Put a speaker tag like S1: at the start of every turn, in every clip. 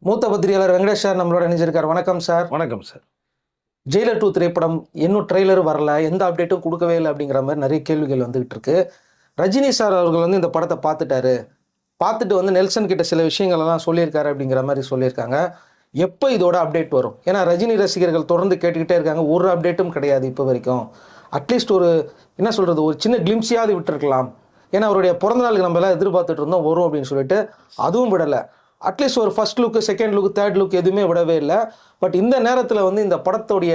S1: மூத்த பத்திரிகையாளர் வெங்கடேஷ் சார் நம்மளோட இணைஞ்சிருக்கார். வணக்கம் சார்.
S2: வணக்கம் சார்.
S1: ஜெயிலர் 2 திரைப்படம் இன்னும் ட்ரெய்லர் வரல, எந்த அப்டேட்டும் கொடுக்கவே இல்லை அப்படிங்கிற மாதிரி நிறைய கேள்விகள் வந்துகிட்டு இருக்கு. ரஜினி சார் அவர்கள் இந்த படத்தை பார்த்துட்டு நெல்சன் கிட்ட சில விஷயங்கள் எல்லாம் சொல்லியிருக்காரு அப்படிங்கிற மாதிரி சொல்லியிருக்காங்க. எப்போ இதோட அப்டேட் வரும்? ஏன்னா ரஜினி ரசிகர்கள் தொடர்ந்து கேட்டுக்கிட்டே இருக்காங்க. ஒரு அப்டேட்டும் கிடையாது இப்போ வரைக்கும். அட்லீஸ்ட் ஒரு ஒரு சின்ன கிளிம்ஸியாவது விட்டுருக்கலாம். ஏன்னா அவருடைய பிறந்த நாளுக்கு நம்ம எல்லாம் எதிர்பார்த்துட்டு இருந்தோம் வரும் அப்படின்னு சொல்லிட்டு, அதுவும் விடலை. அட்லீஸ்ட் ஒரு first look, second look, third look எதுவுமே விடவே இல்லை. பட் இந்த நேரத்தில் இந்த படத்தோடைய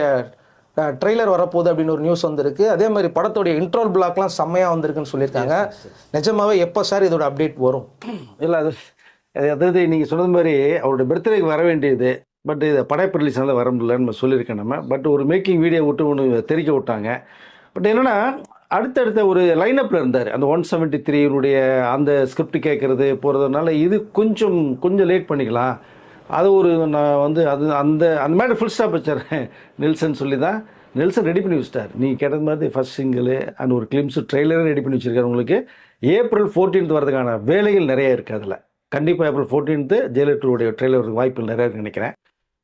S1: ட்ரெய்லர் வரப்போகுது அப்படின்னு ஒரு நியூஸ் வந்திருக்கு. அதே மாதிரி படத்தோடைய இன்ட்ரோல் பிளாக்லாம் செம்மையாக வந்திருக்குன்னு சொல்லியிருக்காங்க. நிஜமாவே எப்போ சார் இதோட அப்டேட் வரும்?
S2: இல்லை, அதாவது நீங்கள் சொன்னது மாதிரி அவருடைய பர்த்டேக்கு வர வேண்டியது. பட் இதை படைப்பு ரிலீஸ்னால வர முடியலன்னு சொல்லியிருக்கேன் நம்ம. பட் ஒரு மேக்கிங் வீடியோ விட்டு ஒன்று தெரிவிக்க விட்டாங்க. பட் என்னென்னா அடுத்தடுத்த ஒரு லைனப்பில் இருந்தார். அந்த 173 அந்த ஸ்கிரிப்ட் கேட்குறது போகிறதுனால இது கொஞ்சம் லேட் பண்ணிக்கலாம். அது நான் அது அந்த அந்த மாதிரி ஃபுல் ஸ்டாப் வச்சார் நெல்சன் சொல்லி தான். நெல்சன் ரெடி பண்ணி வச்சிட்டார். நீங்கள் கேட்டது மாதிரி ஃபர்ஸ்ட் சிங்கிள் அண்ட் ஒரு கிளிம்ஸு ட்ரெய்லரும் ரெடி பண்ணி வச்சுருக்காரு. உங்களுக்கு April 14 வரதுக்கான வேலைகள் நிறைய இருக்குது. அதில் கண்டிப்பாக April 14 ஜெயிலர் 2 ட்ரெய்லருக்கு வாய்ப்புகள் நிறையா இருக்குன்னு நினைக்கிறேன்.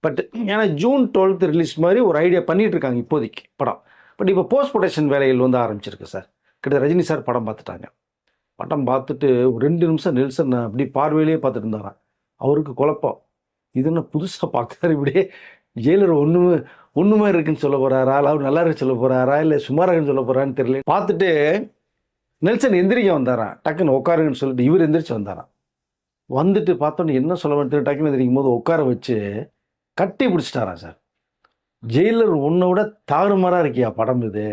S2: பட் ஏன்னா June 12 ரிலீஸ் மாதிரி ஒரு ஐடியா பண்ணிகிட்டு இருக்காங்க இப்போதைக்கு படம். பட் இப்போ போஸ்ட் ப்ரொடக்ஷன் வேலைகள் ஆரம்பிச்சிருக்கு சார். கிட்ட ரஜினி சார் படம் பார்த்துட்டாங்க. படம் பார்த்துட்டு ஒரு 2 நிமிஷம் நெல்சன் அப்படி பார்வையிலேயே பார்த்துட்டு இருந்தாராம். அவருக்கு குழப்பம், இது என்ன புதுசாக பார்க்குறாரு, இப்படியே ஜெயிலர் ஒன்றுமே இருக்குன்னு சொல்ல போகிறாரா, அவர் நல்லா இருக்கு சொல்ல போகிறாரா, இல்லை சுமாராகன்னு சொல்ல போகிறான்னு தெரியல. பார்த்துட்டு நெல்சன் எந்திரிக்க வந்தாரான். டக்குன்னு உட்காருங்கன்னு சொல்லிட்டு இவர் எந்திரிச்சு வந்தாரான். வந்துட்டு பார்த்தோன்னு என்ன சொல்ல வேண்டிய டக்குன்னு எந்திரிக்கும் போது உட்கார வச்சு கட்டி பிடிச்சிட்டாரான் சார். ஜெயிலர் 1 விட தாறுமாறாக இருக்கியா படம். இது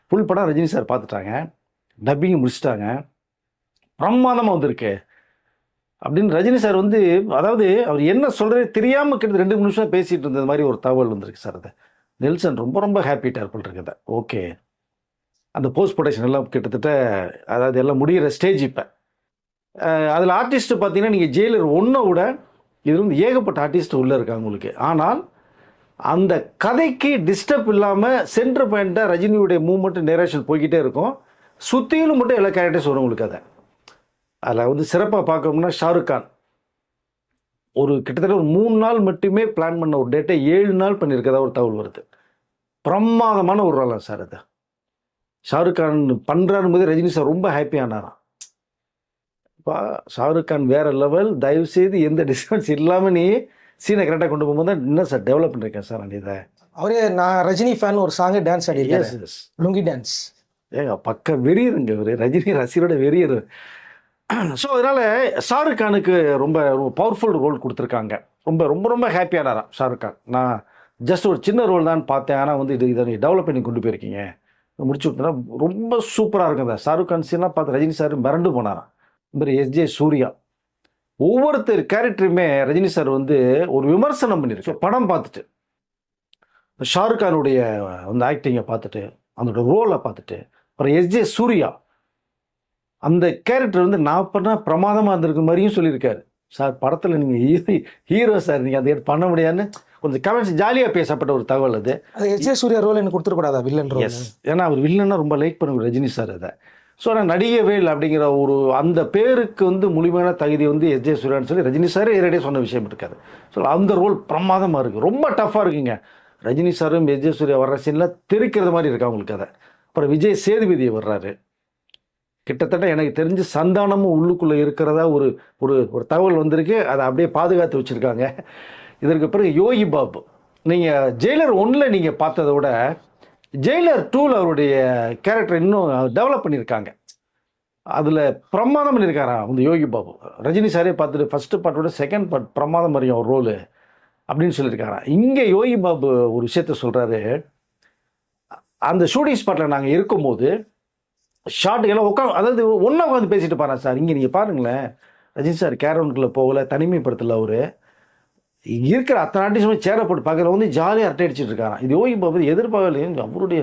S2: ஃபுல் படம் ரஜினி சார் பார்த்துட்டாங்க, டப்பிங் முடிச்சிட்டாங்க, பிரமாதமாக வந்திருக்கு அப்படின்னு ரஜினி சார் அதாவது அவர் என்ன சொல்கிறதே தெரியாமல் கிட்ட 2 நிமிஷம் பேசிகிட்டு இருந்தது மாதிரி ஒரு தகவல் வந்திருக்கு சார். அது நெல்சன் ரொம்ப ஹாப்பிட்டாக போட்டிருக்குது. ஓகே, அந்த போஸ்ட் ப்ரொடக்ஷன் எல்லாம் கிட்டத்தட்ட அதாவது எல்லாம் முடிகிற ஸ்டேஜ். இப்போ அதில் ஆர்டிஸ்ட்டு பார்த்தீங்கன்னா நீங்கள் ஜெயிலர் 1 விட இது ஏகப்பட்ட ஆர்டிஸ்ட் உள்ளே இருக்காங்க உங்களுக்கு. ஆனால் அந்த கதைக்கு டிஸ்டர்ப் இல்லாமல் சென்டர் பாயிண்ட்டாக ரஜினியுடைய மூவ்மெண்ட் நேரேஷன் போய்கிட்டே இருக்கும். சுற்றிலும் மட்டும் எல்லா கேரக்டர்ஸ் வரும் உங்களுக்கு. அதை அதில் சிறப்பாக பார்க்கணும்னா ஷாருக் கான் கிட்டத்தட்ட ஒரு 3 நாள் மட்டுமே பிளான் பண்ண ஒரு டேட்டை 7 நாள் பண்ணியிருக்கதா ஒரு தகவல் வருது. பிரமாதமான ஒரு ரோலாம் சார். அது ஷாருக் கான் பண்ணுறான்னு போது ரஜினி சார் ரொம்ப ஹாப்பியானாராம். இப்போ ஷாருக் கான் வேறு லெவல், தயவுசெய்து எந்த டிஸ்டர்பன்ஸ் இல்லாமல் நீ சீனை கரெக்டாக கொண்டு போகும்போது தான் இன்னும் சார் டெவலப் பண்ணியிருக்கேன் சார். நான் இதை
S1: நான் ரஜினி ஃபேன் ஒரு சாங்கு டான்ஸ் ஆடிருக்கேன், லுங்கி டான்ஸ்.
S2: ஏங்க பக்க வெறியருங்க இவர், ரஜினி ரசிகரோட வெறியர். ஸோ அதனால் ஷாருக் கானுக்கு ரொம்ப பவர்ஃபுல் ரோல் கொடுத்துருக்காங்க. ரொம்ப ஹாப்பியானாராம் ஷாருக் கான். நான் ஜஸ்ட் ஒரு சின்ன ரோல் தான் பார்த்தேன், ஆனால் இதை நீ டெவலப் பண்ணி கொண்டு போயிருக்கீங்க, முடிச்சு விட்டோன்னா ரொம்ப சூப்பராக இருக்குங்க. ஷாருக் கான் சீன்லாம் பார்த்து ரஜினி சார் மிரண்டு போனாராம். இந்த மாதிரி SJ சூர்யா ஒவ்வொருத்தர் கேரக்டருமே ரஜினி சார் ஒரு விமர்சனம் பண்ணியிருக்கு. படம் பார்த்துட்டு ஷாருக் கானுடைய ஆக்டிங்கை பார்த்துட்டு, அதோட ரோலை பார்த்துட்டு, அப்புறம் SJ சூர்யா அந்த கேரக்டர் நான் பண்ணால் பிரமாதமாக இருந்திருக்கு மாதிரியும் சொல்லியிருக்காரு. சார் படத்தில் நீங்கள் ஹீரோ சார், நீங்கள் அதை பண்ண முடியாதுன்னு கொஞ்சம் கமெண்ட்ஸ் ஜாலியாக பேசப்பட்ட ஒரு தகவல். அது
S1: SJ சூர்யா ரோல் எனக்கு கொடுத்துருக்கூடாதா வில்லன் ரோல்?
S2: ஏன்னா அவர் வில்லன்னா ரொம்ப லைக் பண்ணுவார் ரஜினி சார் அதை. ஸோ நான் நடிகவே இல்லை அப்படிங்கிற அந்த பேருக்கு முழுமையான தகுதி SJ சூர்யான்னு சொல்லி ரஜினி சாரே நேரடியாக சொன்ன விஷயம் இருக்காது. ஸோ அந்த ரோல் பிரமாதமாக இருக்குது, ரொம்ப டஃப்பாக இருக்குங்க. ரஜினி சாரும் SJ சூர்யா வர்ற சீனில் தெரிக்கிறது மாதிரி இருக்கா உங்களுக்கு அதை. அப்புறம் விஜய் சேதுபதியை வர்றாரு. கிட்டத்தட்ட எனக்கு தெரிஞ்சு சந்தானமும் உள்ளுக்குள்ளே இருக்கிறதா ஒரு ஒரு தகவல் வந்திருக்கு. அதை அப்படியே பாதுகாத்து வச்சுருக்காங்க. இதற்கு பிறகு யோகி பாபு, நீங்கள் ஜெயிலர் 1 நீங்கள் பார்த்ததை விட ஜெயிலர் 2 அவருடைய கேரக்டர் இன்னும் டெவலப் பண்ணியிருக்காங்க. அதில் பிரமாதம் பண்ணியிருக்காராம் யோகி பாபு. ரஜினி சாரே பார்த்துட்டு ஃபஸ்ட்டு பார்ட்டோட செகண்ட் பார்ட் பிரமாதம் மாதிரியும் ஒரு ரோலு அப்படின்னு சொல்லியிருக்காராம். இங்கே யோகி பாபு ஒரு விஷயத்த சொல்கிறாரு. அந்த ஷூட்டிங் ஸ்பாட்டில் நாங்கள் இருக்கும்போது ஷார்ட்டுக்கெல்லாம் அதாவது ஒன்றா உட்காந்து பேசிட்டு பாரு சார். இங்கே நீங்கள் பாருங்களேன், ரஜினி சார் கேரவுண்டுக்குள்ளே போகலை, தனிமைப்படுத்தலை. அவர் இருக்கிற அத்தனை ஆர்டிஸ்டுமே சேரை போட்டு பார்க்குற ஜாலியாக அரட்டை அடிச்சுட்டு இருக்காராம். இது யோகி பாபு எதிர்பார்க்கல. அவருடைய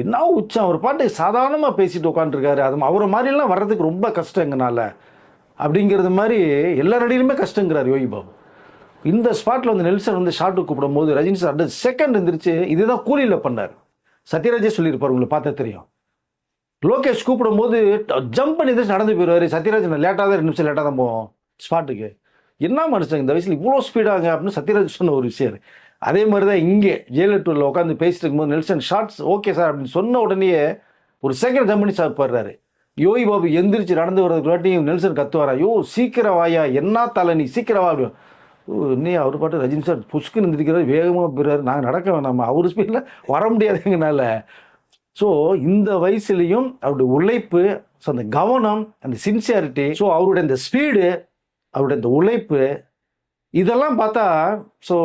S2: என்ன உச்சம், அவர் பாட்டு சாதாரணமாக பேசிட்டு உட்காந்துருக்காரு. அது அவரை மாதிரிலாம் வர்றதுக்கு ரொம்ப கஷ்டம் எங்கனால அப்படிங்கிறது மாதிரி எல்லா நடிகருமே கஷ்டங்கிறார் யோகி பாபு. இந்த ஸ்பாட்டில் நெல்சன் ஷார்ட்டுக்கு கூப்பிடும் போது ரஜினி சார் அடுத்த செகண்ட் இருந்துருச்சு. இதுதான் கூலியில் பண்ணார். சத்யராஜே சொல்லியிருப்பார், உங்களுக்கு பார்த்தா தெரியும். லோகேஷ் கூப்பிடும்போது ஜம்ப் பண்ணி நடந்து போயிடுவார். சத்யராஜ் லேட்டாக தான் 2 நிமிஷம் லேட்டாக தான் போவோம் ஸ்பாட்டுக்கு. என்ன மனுஷங்க இந்த வயசில் இவ்வளோ ஸ்பீடாங்க அப்படின்னு சத்யராஜ் சொன்ன ஒரு விஷயம். அதே மாதிரி தான் இங்கே ஜெயிலர் டூரில் உட்காந்து பேசிட்டு இருக்கும்போது நெல்சன் ஷார்ட்ஸ் ஓகே சார் அப்படின்னு சொன்ன உடனே ஒரு செகண்ட் ஜம்பனி சார் போடுறாரு. யோகி பாபு எந்திரிச்சு நடந்து வர்றதுக்குள்ளாட்டியும் நெல்சன் கத்துவாரா, யோ சீக்கிரம் வாயா, என்ன தலை நீ சீக்கிரம் வா அப்படி. இன்னும் அவர் பாட்டு ரஜினி சார் புஷ்கு நிந்திருக்கிறாரு, வேகமாக போயிறாரு. நாங்கள் நடக்க வேணாமா, அவர் ஸ்பீடில் வர முடியாதுங்கனால. ஸோ இந்த வயசுலேயும் அவருடைய உழைப்பு, ஸோ அந்த கவனம், அந்த சின்சியாரிட்டி, ஸோ அவருடைய அந்த ஸ்பீடு, அவருடைய அந்த உழைப்பு, இதெல்லாம் பார்த்தா ஸோ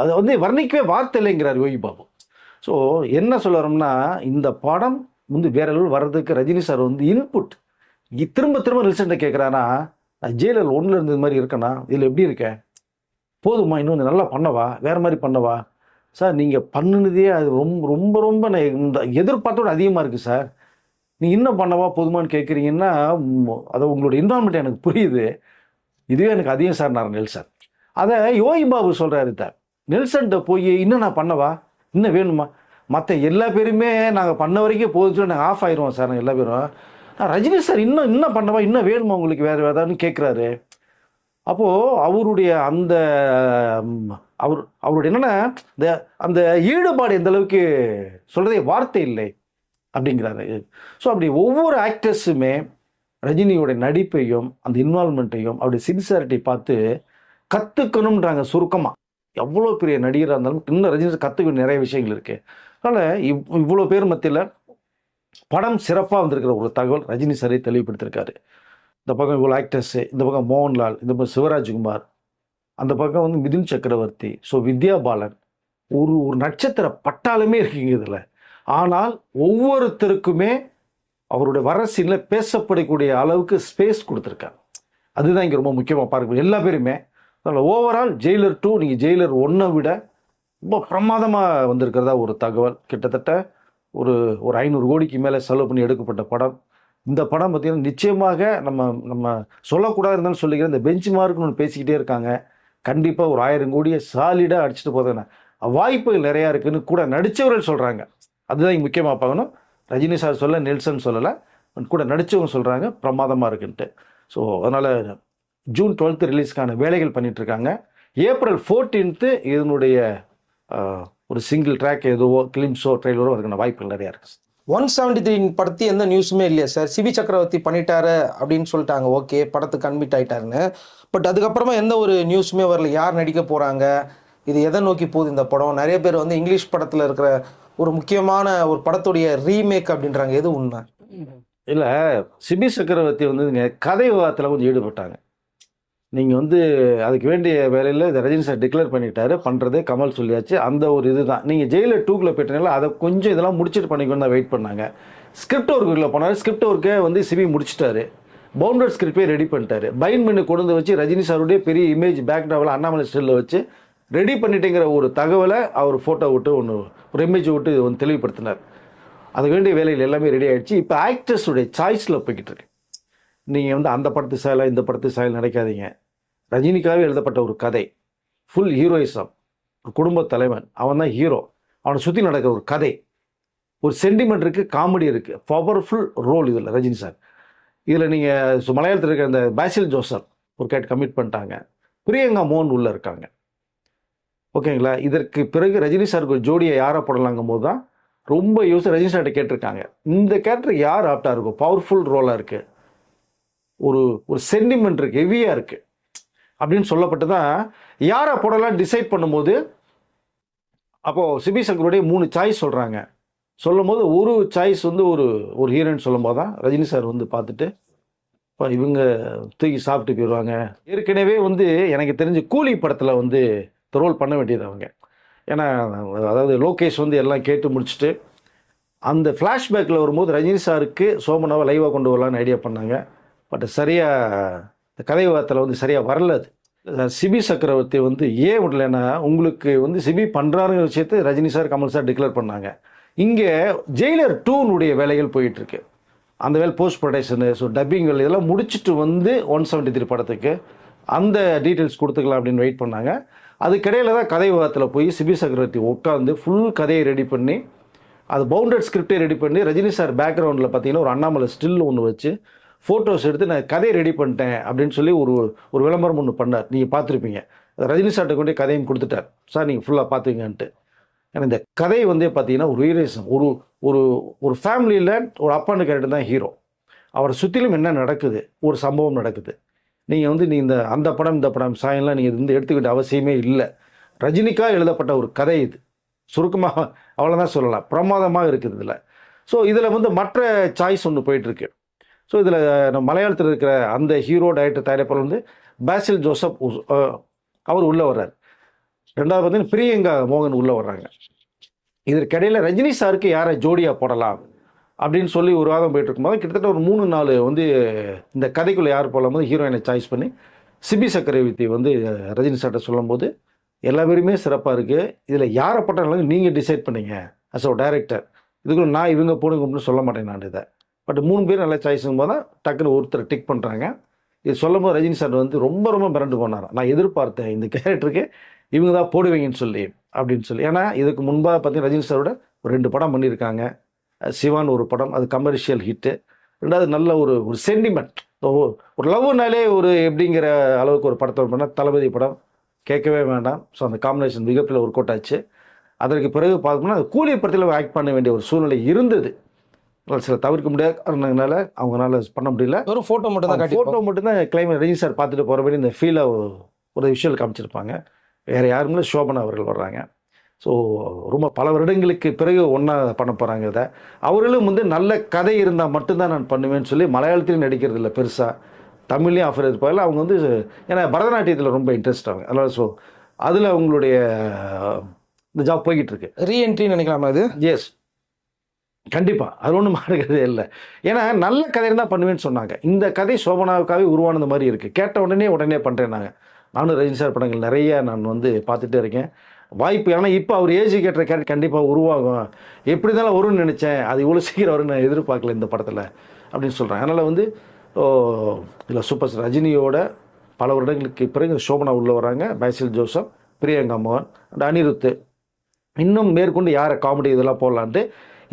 S2: அதை வந்து வர்ணிக்கவே வார்த்தை இல்லைங்கிறார் யோகி பாபு. ஸோ என்ன சொல்ல வரோம்னா, இந்த படம் வந்து வேற லெவல் வர்றதுக்கு ரஜினி சார் வந்து இன்புட் திரும்ப திரும்ப ரிசல்ட்டை கேட்குறானா, ஜெயிலர் 1ல் இருந்தது மாதிரி இருக்கேனா, இதில் எப்படி இருக்க, போதுமா, இன்னொன்று நல்லா பண்ணவா, வேறு மாதிரி பண்ணவா சார், நீங்கள் பண்ணினதே அது ரொம்ப ரொம்ப ரொம்ப இந்த எதிர்பார்த்தோட அதிகமாக இருக்குது சார், நீ இன்னும் பண்ணவா போதுமான்னு கேட்குறீங்கன்னா, அது உங்களோட இன்வால்மெண்ட் எனக்கு புரியுது, இதுவே எனக்கு அதிகம் சார் நான் நெல்சன். அதை யோகி பாபு சொல்கிறாரு சார், நெல்சன்கிட்ட போய் இன்னும் நான் பண்ணவா, இன்னும் வேணுமா, மற்ற எல்லா பேருமே நாங்கள் பண்ண வரைக்கும் போதுன்னு சொல்லி நாங்கள் ஆஃப் ஆயிடுவோம் சார், நாங்கள் எல்லா பேரும். ரஜினி சார் இன்னும் பண்ணவா, இன்னும் வேணுமா உங்களுக்கு வேறு ஏதான்னு கேட்குறாரு. அப்போது அவருடைய அந்த அவருடைய என்னென்னா அந்த ஈடுபாடு எந்த அளவுக்கு சொல்கிறதே வார்த்தை இல்லை அப்படிங்கிறாரு. ஸோ அப்படி ஒவ்வொரு ஆக்டர்ஸுமே ரஜினியோடைய நடிப்பையும் அந்த இன்வால்மெண்ட்டையும் அவருடைய சின்சியாரிட்டி பார்த்து கற்றுக்கணுன்றாங்க. சுருக்கமாக எவ்வளோ பெரிய நடிகராக இருந்தாலும் இன்னும் ரஜினி கற்றுக்க நிறைய விஷயங்கள் இருக்குது. அதனால் இவ்வளோ பேர் மத்தியில் படம் சிறப்பாக வந்திருக்கிற ஒரு தகவல் ரஜினி சாரை தெளிவுபடுத்தியிருக்காரு. இந்த பக்கம் இவ்வளோ ஆக்டர்ஸு, இந்த பக்கம் மோகன்லால், இந்த பக்கம் சிவராஜ்குமார், அந்த பக்கம் வந்து மிதுன் சக்கரவர்த்தி, ஸோ வித்யா பாலன், ஒரு நட்சத்திர பட்டாலுமே இருக்குங்க இதில். ஆனால் ஒவ்வொருத்தருக்குமே அவருடைய வரசீனில் பேசப்படக்கூடிய அளவுக்கு ஸ்பேஸ் கொடுத்துருக்காங்க. அதுதான் இங்கே ரொம்ப முக்கியமாக பார்க்கக்கூடிய எல்லா பேருமே. அதனால் ஓவரால் ஜெயிலர் 2 நீங்கள் ஜெயிலர் 1 விட ரொம்ப பிரமாதமாக வந்திருக்கிறதா ஒரு தகவல். கிட்டத்தட்ட ஒரு 500 கோடிக்கு மேலே செலவு பண்ணி எடுக்கப்பட்ட படம். இந்த படம் பார்த்திங்கன்னா நிச்சயமாக நம்ம சொல்லக்கூடாது இருந்தாலும் சொல்லிக்கிறேன், இந்த பெஞ்ச் மார்க்னு ஒன்று பேசிக்கிட்டே இருக்காங்க. கண்டிப்பாக ஒரு 1000 கோடியை சாலிடாக அடிச்சுட்டு போதுன்னா வாய்ப்புகள் நிறையா இருக்குதுன்னு கூட நடித்தவர்கள் சொல்கிறாங்க. அதுதான் இங்கே முக்கியமாக பார்க்கணும். ரஜினி சார் சொல்ல, நெல்சன் சொல்லலை, கூட நடித்தவங்க சொல்கிறாங்க பிரமாதமாக இருக்குன்ட்டு. ஸோ அதனால் ஜூன் 12 ரிலீஸ்க்கான வேலைகள் பண்ணிகிட்ருக்காங்க. ஏப்ரல் 14 இதனுடைய ஒரு சிங்கிள் ட்ராக் எதுவோ கிளிம்ஸோ ட்ரெய்லரோ அதுக்கான வாய்ப்புகள் நிறையா இருக்குது.
S1: 173 படத்தி எந்த நியூஸுமே இல்லையா சார்? சிபி சக்கரவர்த்தி பண்ணிட்டாரு அப்படின்னு சொல்லிட்டாங்க, ஓகே படத்துக்கு கன்மிட் ஆகிட்டாருன்னு. பட் அதுக்கப்புறமா எந்த ஒரு நியூஸுமே வரல. யார் நடிக்க போகிறாங்க, இது எதை நோக்கி போகுது இந்த படம்? நிறைய பேர் வந்து இங்கிலீஷ் படத்தில் இருக்கிற ஒரு முக்கியமான ஒரு படத்துடைய ரீமேக் அப்படின்றாங்க. எது உண்மை?
S2: இல்லை, சிபி சக்கரவர்த்தி வந்து கதை விவாதத்தில் கொஞ்சம் ஈடுபட்டாங்க. நீங்கள் வந்து அதுக்கு வேண்டிய வேலையில் இதை ரஜினி சார் டிக்ளேர் பண்ணிட்டாரு, பண்ணுறதே கமல் சொல்லியாச்சு, அந்த ஒரு இது தான். நீங்கள் ஜெயிலர் 2க்குள்ளே போயிட்டனால அதை கொஞ்சம் இதெல்லாம் முடிச்சுட்டு பண்ணிக்கணும் தான் வெயிட் பண்ணாங்க. ஸ்கிரிப்ட் ஒர்க்குள்ளே போனார், ஸ்கிரிப்ட் ஒர்க்கே வந்து சிபி முடிச்சிட்டாரு, பவுண்டட் ஸ்கிரிப்டே ரெடி பண்ணிட்டாரு. பைன் பண்ணி கொண்டு வச்சு ரஜினி சாருடைய பெரிய இமேஜ் பேக்ரவுண்டில் அண்ணாமலை ஸ்டில்ல வச்சு ரெடி பண்ணிட்டேங்கிற ஒரு தகவலை அவர் ஃபோட்டோ விட்டு ஒரு இமேஜ் விட்டு வந்து தெளிவுபடுத்தினார். அது வேண்டிய வேலைகள் எல்லாமே ரெடி ஆகிடுச்சு. இப்போ ஆக்டர்ஸுடைய சாய்ஸில் போய்கிட்டு இருக்கு. நீங்கள் வந்து அந்த படத்து சாயலாக இந்த படத்து சாயல் நினைக்காதீங்க. ரஜினிக்காகவே எழுதப்பட்ட ஒரு கதை, ஃபுல் ஹீரோயிசம், ஒரு குடும்ப தலைவன், அவன் தான் ஹீரோ, அவனை சுற்றி நடக்கிற ஒரு கதை, ஒரு சென்டிமெண்ட் இருக்குது, காமெடி இருக்குது, பவர்ஃபுல் ரோல் இதில் ரஜினி சார். இதில் நீங்கள் மலையாளத்தில் இருக்கிற இந்த பாசில் ஜோசப் ஒரு கேட் கமிட் பண்ணிட்டாங்க, பிரியங்கா மோகன் உள்ளே இருக்காங்க, ஓகேங்களா. இதற்கு பிறகு ரஜினி சாருக்கு ஒரு ஜோடியை யாரை போடலாங்கும் போது தான் ரொம்ப யோசிச்சு ரஜினி சார்கிட்ட கேட்டிருக்காங்க, இந்த கேரக்டர் யார் ஆப்டாக இருக்கும், பவர்ஃபுல் ரோலாக இருக்குது, ஒரு சென்டிமெண்ட் இருக்குது, ஹெவியாக இருக்குது அப்படின்னு சொல்லப்பட்டு தான் யாரை போடலாம் டிசைட் பண்ணும்போது அப்போது சிபி சங்கருடைய 3 சாய்ஸ் சொல்கிறாங்க. சொல்லும் போது ஒரு சாய்ஸ் வந்து ஒரு ஹீரோயின் சொல்லும் போது தான் ரஜினி சார் வந்து பார்த்துட்டு இப்போ இவங்க தூக்கி சாப்பிட்டு போயிடுவாங்க. ஏற்கனவே வந்து எனக்கு தெரிஞ்சு கூலி படத்தில் வந்து ரோல் பண்ண வேண்டியது அவங்க. ஏன்னா அதாவது லோகேஷ் வந்து எல்லாம் கேட்டு முடிச்சுட்டு அந்த ஃப்ளாஷ்பேக்கில் வரும்போது ரஜினி சாருக்கு சோமனாவை லைவாக கொண்டு வரலான்னு ஐடியா பண்ணாங்க. பட் சரியாக இந்த கதை வார்த்தையில் வந்து சரியாக வரல. அது சிபி சக்கரவர்த்தி வந்து ஏன் விடலைன்னா, உங்களுக்கு வந்து சிபி பண்ணுறாருங்கிற விஷயத்தை Rajini sir Kamal sir declare பண்ணாங்க. இங்கே ஜெயிலர் 2னுடைய வேலைகள் போயிட்டுருக்கு. அந்த வேலை போஸ்ட் ப்ரொடக்ஷனு, ஸோ டப்பிங் வேலை இதெல்லாம் முடிச்சுட்டு வந்து 173 படத்துக்கு அந்த டீட்டெயில்ஸ் கொடுத்துக்கலாம் அப்படின்னு வெயிட் பண்ணாங்க. அதுக்கிடையில் தான் கதை விவாதத்தில் போய் சிபி சக்கரவர்த்தி உட்காந்து ஃபுல் கதையை ரெடி பண்ணி அது பவுண்டட் ஸ்கிரிப்டே ரெடி பண்ணி ரஜினி சார் பேக்ரவுண்டில் பார்த்தீங்கன்னா ஒரு அண்ணாமலை ஸ்டில் ஒன்று வச்சு ஃபோட்டோஸ் எடுத்து நான் கதையை ரெடி பண்ணிட்டேன் அப்படின்னு சொல்லி ஒரு ஒரு விளம்பரம் ஒன்று பண்ணார். நீங்கள் பார்த்துருப்பீங்க. ரஜினி சார்ட்ட கொண்டு கதையும் கொடுத்துட்டார். சார் நீங்கள் ஃபுல்லாக பார்த்துங்கன்ட்டு. ஏன்னா இந்த கதை வந்து பார்த்தீங்கன்னா ஒரு ஹீரோயிசம், ஒரு ஒரு ஒரு ஃபேமிலியில் ஒரு அப்பான்னு கேரக்டர் தான் ஹீரோ. அவரை சுற்றிலும் என்ன நடக்குது, ஒரு சம்பவம் நடக்குது. நீங்கள் வந்து நீ அந்த படம் இந்த படம் சாயம்லாம் நீங்கள் வந்து எடுத்துக்கிட்ட அவசியமே இல்லை. ரஜினிக்காக எழுதப்பட்ட ஒரு கதை இது. சுருக்கமாக அவ்வளோதான் சொல்லலாம். பிரமாதமாக இருக்குது இதில். ஸோ இதில் வந்து மற்ற சாய்ஸ் ஒன்று போயிட்டுருக்கு. ஸோ இதில் நம்ம மலையாளத்தில் இருக்கிற அந்த ஹீரோ டைரக்டர் தயாரிப்பாளர் வந்து பாசில் ஜோசப் அவர் உள்ளே வர்றார். ரெண்டாவது பார்த்தீங்கன்னா பிரியங்கா மோகன் உள்ளே வர்றாங்க. இதற்கிடையில் ரஜினி சாருக்கு யாரை ஜோடியாக போடலாம் அப்படின்னு சொல்லி ஒரு வாதம் போயிட்டு இருக்கும்போது கிட்டத்தட்ட ஒரு 3-4 வந்து இந்த கதைக்குள்ளே யார் போடலாம் போது ஹீரோயினை சாய்ஸ் பண்ணி சிபி சக்கரவர்த்தி வந்து ரஜினி சார்ட்ட சொல்லும்போது எல்லா பேருமே சிறப்பாக இருக்குது, இதில் யாரை போட்டாலும் நீங்கள் டிசைட் பண்ணீங்க அஸ் ஒரு டைரக்டர், இதுக்குள்ள நான் இவங்க போடுங்க அப்படின்னு சொல்ல மாட்டேன் நான் இதை. பட் 3 பேர் நல்ல சாய்ஸுங்கும் போது தான் டக்குன்னு ஒருத்தர் டிக் பண்ணுறாங்க. இது சொல்லும் போது ரஜினி சார் வந்து ரொம்ப ரொம்ப மிரண்டு போனார். நான் எதிர்பார்த்தேன் இந்த கேரக்டருக்கு இவங்க தான் போடுவீங்கன்னு சொல்லி அப்படின்னு சொல்லி. ஏன்னா இதுக்கு முன்பாக பார்த்தீங்கன்னா ரஜினி சாரோட ஒரு 2 படம் பண்ணியிருக்காங்க. சிவான் ஒரு படம், அது கமர்ஷியல் ஹிட்டு. ரெண்டாவது நல்ல ஒரு ஒரு சென்டிமெண்ட், ஒரு லவ்னாலே ஒரு எப்படிங்கிற அளவுக்கு ஒரு படத்தை பண்ணால் தளபதி படம் கேட்கவே வேண்டாம். ஸோ அந்த காம்பினேஷன் மிகப்பெரிய ஒரு கோட்டாச்சு. அதற்கு பிறகு பார்த்தோம்னா அது கூலி படத்தில் ஆக்ட் பண்ண வேண்டிய ஒரு சூழ்நிலை இருந்தது. சில தவிர்க்க முடியாத காரணங்களால அவங்களால பண்ண முடியல.
S1: வெறும் ஃபோட்டோ மட்டும் தான் காட்டி
S2: ஃபோட்டோ மட்டும்தான் கிளைமேட் ரஜினி சார் பார்த்துட்டு போகிற மாதிரி இந்த ஃபீலை ஒரு விஷுவல் காமிச்சிருப்பாங்க. வேறு யாருமே சோபனா அவர்கள் வர்றாங்க. ஸோ ரொம்ப பல வருடங்களுக்கு பிறகு ஒன்றா பண்ண போகிறாங்க. இதை அவர்களும் வந்து நல்ல கதை இருந்தால் மட்டும்தான் நான் பண்ணுவேன்னு சொல்லி மலையாளத்திலையும் நடிக்கிறது இல்லை பெருசாக, தமிழ்லேயும் ஆஃபர் இருப்பாங்க. அவங்க வந்து ஏன்னா பரதநாட்டியத்தில் ரொம்ப இன்ட்ரெஸ்ட் ஆகும். அதனால் ஸோ அதில் அவங்களுடைய இந்த ஜாப் போய்கிட்டு இருக்கு.
S1: ரீஎன்ட்ரின்னு நினைக்கலாமா அது?
S2: எஸ், கண்டிப்பாக அது ஒன்றும் மாறுகிறதே இல்லை. ஏன்னா நல்ல கதை தான் பண்ணுவேன்னு சொன்னாங்க. இந்த கதை சோபனாவுக்காகவே உருவானது மாதிரி இருக்குது. கேட்ட உடனே பண்ணுறேன். நானும் ரஜினி சார் படங்கள் நிறைய நான் வந்து பார்த்துட்டே இருக்கேன். வாய்ப்பு, ஆனால் இப்போ அவர் ஏஜ் கேட்ட கேரக்டர் கண்டிப்பாக உருவாகும், எப்படி இருந்தாலும் வரும்னு நினச்சேன், அது இவ்வளோ சீக்கிரம் வரும்னு நான் எதிர்பார்க்கல இந்த படத்தில் அப்படின்னு சொல்கிறேன். அதனால் வந்து இதில் சூப்பர் ஸ்டார் ரஜினியோட பல வருடங்களுக்கு பிறகு சோபனா உள்ளே வராங்க, பாசில் ஜோசப், பிரியங்கா மோகன் அண்ட் அனிருத். இன்னும் மேற்கொண்டு யாரை காமெடி இதெல்லாம் போடலான்ட்டு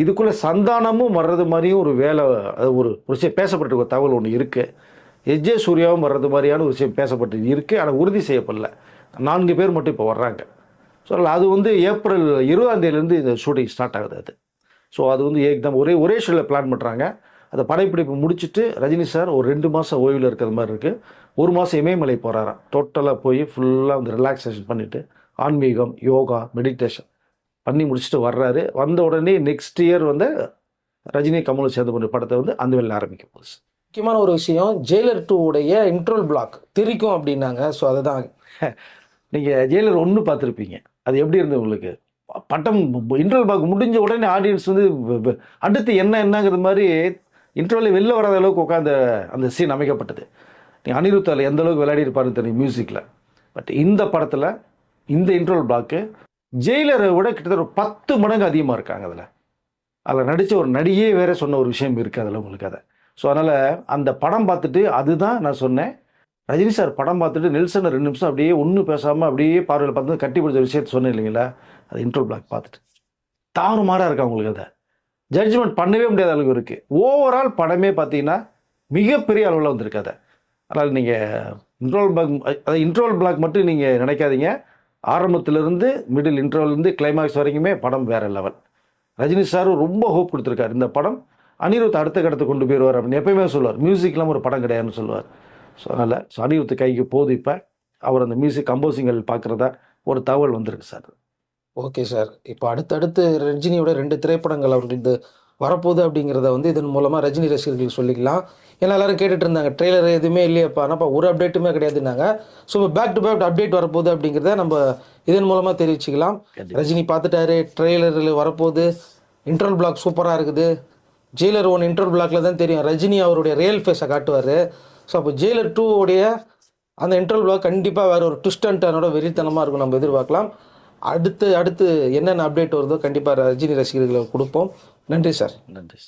S2: இதுக்குள்ளே சந்தானமும் வர்றது மாதிரியும் ஒரு வேலை, ஒரு விஷயம் பேசப்பட்டு ஒரு தகவல் ஒன்று இருக்குது. எஜ்ஜே சூர்யாவும் வர்றது மாதிரியான ஒரு விஷயம் பேசப்பட்டு இருக்குது. ஆனால் உறுதி செய்யப்படல. 4 பேர் மட்டும் இப்போ வர்றாங்க. ஸோ அது வந்து ஏப்ரல் 20ஆம் தேதியிலேருந்து இந்த ஷூட்டிங் ஸ்டார்ட் ஆகுது அது. ஸோ அது வந்து ஏக்தம் ஒரே ஷோவில் பிளான் பண்ணுறாங்க. அதை படைப்பிடிப்பு முடிச்சுட்டு ரஜினி சார் ஒரு 2 மாதம் ஓய்வில் இருக்கிற மாதிரி இருக்குது. 1 மாதம் இமயமலை போகிறாராம். டோட்டலாக போய் ஃபுல்லாக வந்து ரிலாக்ஸேஷன் பண்ணிவிட்டு ஆன்மீகம், யோகா, மெடிடேஷன் பண்ணி முடிச்சுட்டு வர்றாரு. வந்த உடனே நெக்ஸ்ட் இயர் வந்து ரஜினி கமலும் சேர்ந்து பண்ண படத்தை வந்து அந்த வேலை ஆரம்பிக்க போகுது.
S1: முக்கியமான ஒரு விஷயம், ஜெயிலர் 2 உடைய இன்ட்ரோல் பிளாக் தெரிக்கும் அப்படின்னாங்க. ஸோ அதுதான்
S2: நீங்கள் ஜெயிலர் 1 பார்த்துருப்பீங்க. அது எப்படி இருந்தது உங்களுக்கு? பட்டம் இன்ட்ரோல் பிளாக் முடிஞ்ச உடனே ஆடியன்ஸ் வந்து அடுத்து என்னங்கிற மாதிரி இன்ட்ரோவில் வெளில வராத அளவுக்கு உட்காந்து அந்த சீன் அமைக்கப்பட்டது. நீங்கள் அனிருத்தால் எந்த அளவுக்கு விளையாடி இருப்பாருன்னு தெரியும் மியூசிக்கில். பட் இந்த படத்தில் இந்த இன்ட்ரோல் பிளாக்கு ஜெயிலரை விட கிட்டத்தட்ட ஒரு 10 மடங்கு அதிகமாக இருக்காங்க. அதில் நடித்த ஒரு நடிகையே வேற சொன்ன ஒரு விஷயம் இருக்குது அதில் உங்களுக்கு. அதை ஸோ அதனால் அந்த படம் பார்த்துட்டு அதுதான் நான் சொன்னேன், ரஜினி சார் படம் பார்த்துட்டு நெல்சன் 2 நிமிஷம் அப்படியே ஒன்றும் பேசாமல் அப்படியே பார்வையில் பார்த்து கட்டி பிடிச்ச விஷயத்தை சொன்னேன் இல்லைங்களா, அது இன்ட்ரோல் பிளாக் பார்த்துட்டு தாறுமாறாக இருக்கா உங்களுக்கு. அதை ஜட்ஜ்மெண்ட் பண்ணவே முடியாத அளவுக்கு இருக்குது. ஓவரால் படமே பார்த்தீங்கன்னா மிகப்பெரிய அளவில் வந்திருக்காது. அதனால் நீங்கள் இன்ட்ரோல் பிளாக் மட்டும் நீங்கள் நினைக்காதீங்க. ஆரம்பத்திலிருந்து மிடில் இன்ட்ரோலேருந்து கிளைமாக்ஸ் வரைக்குமே படம் வேறு லெவல். ரஜினி சார் ரொம்ப ஹோப் கொடுத்துருக்காரு. இந்த படம் அனிருத் அடுத்த கடத்தை கொண்டு போயிடுவார் அப்படின்னு எப்பயுமே சொல்லுவார். மியூசிக்லாம் ஒரு படம் கிடையாதுன்னு சொல்லுவார். ஸோ அதனால் அனிருத் கைக்கு போது இப்போ அவர் அந்த மியூசிக் கம்போசிங்கள் பார்க்குறதா ஒரு தகவல் வந்திருக்கு சார்.
S1: Okay sir. இப்போ அடுத்தடுத்து ரஜினியோட 2 திரைப்படங்கள் அவர்களுக்கு வரப்போகுது அப்படிங்கிறத வந்து இதன் மூலமாக ரஜினி ரசிகர்கள் சொல்லிக்கலாம். ஏன்னா எல்லாரும் கேட்டுட்டு இருந்தாங்க ட்ரெய்லர் எதுவுமே இல்லையாப்பா, ஆனாப்பா ஒரு அப்டேட்டுமே கிடையாதுன்னாங்க. ஸோ இப்போ பேக் டு பேக் அப்டேட் வரப்போகுது அப்படிங்கிறத நம்ம இதன் மூலமாக தெரிவிச்சுக்கலாம். ரஜினி பார்த்துட்டாரு, ட்ரெய்லரில் வரப்போகுது, இன்ட்ரோல் பிளாக் சூப்பராக இருக்குது. ஜெயிலர் 1 இன்ட்ரோல் பிளாக்ல தான் தெரியும் ரஜினி அவருடைய ரியல் ஃபேஸை காட்டுவார். ஸோ அப்போ ஜெயிலர் 2 உடைய அந்த இன்ட்ரோல் பிளாக் கண்டிப்பாக வேறு ஒரு ட்விஸ்ட் அண்ட் டர்னோட வெறித்தனமாக இருக்கும், நம்ம எதிர்பார்க்கலாம். அடுத்து என்னென்ன அப்டேட் வருதோ கண்டிப்பாக ரஜினி ரசிகர்களுக்கு கொடுப்போம். நன்றி சார்.
S2: நன்றி.